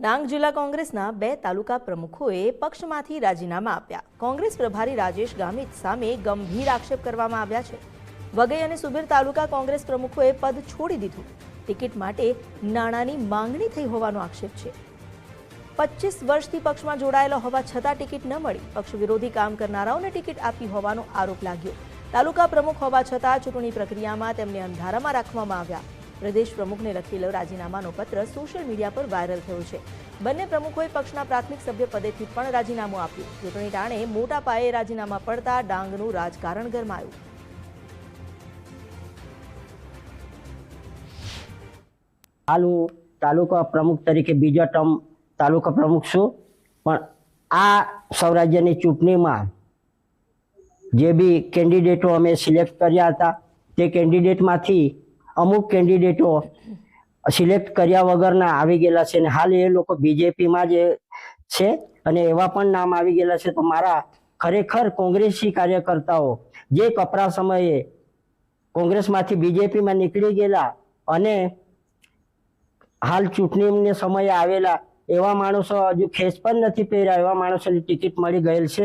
ડાંગ જિલ્લા કોંગ્રેસના 2 તાલુકા પ્રમુખોએ પક્ષમાંથી રાજીનામા આપ્યા। કોંગ્રેસ પ્રભારી રાજેશ ગામિત સામે ગંભીર આક્ષેપ કરવામાં આવ્યા છે। વઘઈ અને સુબીર તાલુકા કોંગ્રેસ પ્રમુખોએ પદ છોડી દીધું। ટિકિટ માટે નાણાંની માંગણી થઈ હોવાનો આક્ષેપ છે। 25 વર્ષથી પક્ષમાં જોડાયેલા હોવા છતાં ટિકિટ ન મળી। પક્ષ વિરોધી કામ કરનારાઓને ટિકિટ આપી હોવાનો આરોપ લાગ્યો। તાલુકા પ્રમુખ હોવા છતાં ચૂંટણી પ્રક્રિયામાં તેમને અંધારામાં રાખવામાં આવ્યા। प्रदेश प्रमुख ने लखेलो राजीनामानो पत्र सोशल मीडिया पर वायरल थयो छे। बंने प्रमुखोए पक्षना प्राथमिक सभ्य पदेथी पण राजीनामું આપ્યું। ચૂંટણી ટાણે મોટા પાયે રાજીનામા પડતા ડાંગનું રાજકારણ ગરમાયું। હાલ હું તાલુકા પ્રમુખ તરીકે બીજા ટર્મ તાલુકા પ્રમુખ છું, પણ આ સૌરાજ્યની ચૂંટણીમાં જે બી કેન્ડિડેટો અમે સિલેક્ટ કર્યા હતા તે કેન્ડિડેટમાંથી અમુક કેન્ડિડેટો સિલેક્ટ કર્યા વગરના આવી ગયેલા છે અને હાલ એ લોકો બીજેપીમાં જ છે અને એવા પણ નામ આવી ગયેલા છે। તો મારા ખરેખર કોંગ્રેસી કાર્યકર્તાઓ જે કપરા સમયે કોંગ્રેસમાંથી બીજેપીમાં નીકળી ગયેલા અને હાલ ચૂંટણીને સમયે આવેલા એવા માણસો હજુ ખેસ પણ નથી પહેર્યા, એવા માણસોની ટિકિટ મળી ગયેલ છે,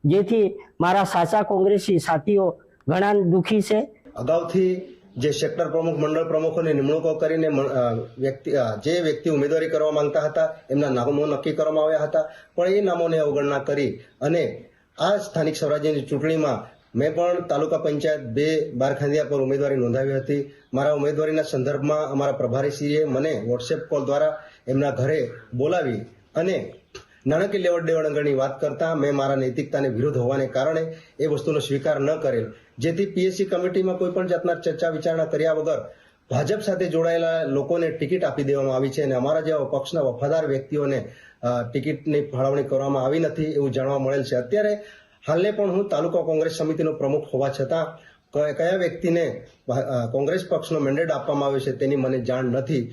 જેથી મારા સાચા કોંગ્રેસી સાથીઓ ઘણા દુઃખી છે। અગાઉથી જે સેક્ટર પ્રમુખ મંડળ પ્રમુખોની નિમણૂકો કરીને જે વ્યક્તિ ઉમેદવારી કરવા માંગતા હતા એમના નામો નક્કી કરવામાં આવ્યા હતા, પણ એ નામોને અવગણના કરી અને આ સ્થાનિક સ્વરાજ્યની ચૂંટણીમાં મેં પણ તાલુકા પંચાયત 2 બારખાંદિયા પર ઉમેદવારી નોંધાવી હતી। મારા ઉમેદવારીના સંદર્ભમાં અમારા પ્રભારીશ્રીએ મને વોટ્સએપ કોલ દ્વારા એમના ઘરે બોલાવી અને નાણાકીય લેવડ દેવડ અંગેની વાત કરતા મેં મારા નૈતિકતાને વિરોધ હોવાને કારણે એ વસ્તુનો સ્વીકાર ન કરેલ, જેથી પીએસસી કમિટીમાં કોઈ પણ જાતના ચર્ચા વિચારણા કર્યા વગર ભાજપ સાથે જોડાયેલા લોકોને ટિકિટ આપી દેવામાં આવી છે અને અમારા જેવા પક્ષના વફાદાર વ્યક્તિઓને ટિકિટની ફાળવણી કરવામાં આવી નથી એવું જાણવા મળેલ છે। અત્યારે હાલને પણ હું તાલુકા કોંગ્રેસ સમિતિનો પ્રમુખ હોવા છતાં કયા વ્યક્તિને કોંગ્રેસ પક્ષનો મેન્ડેટ આપવામાં આવ્યો છે તેની મને જાણ નથી।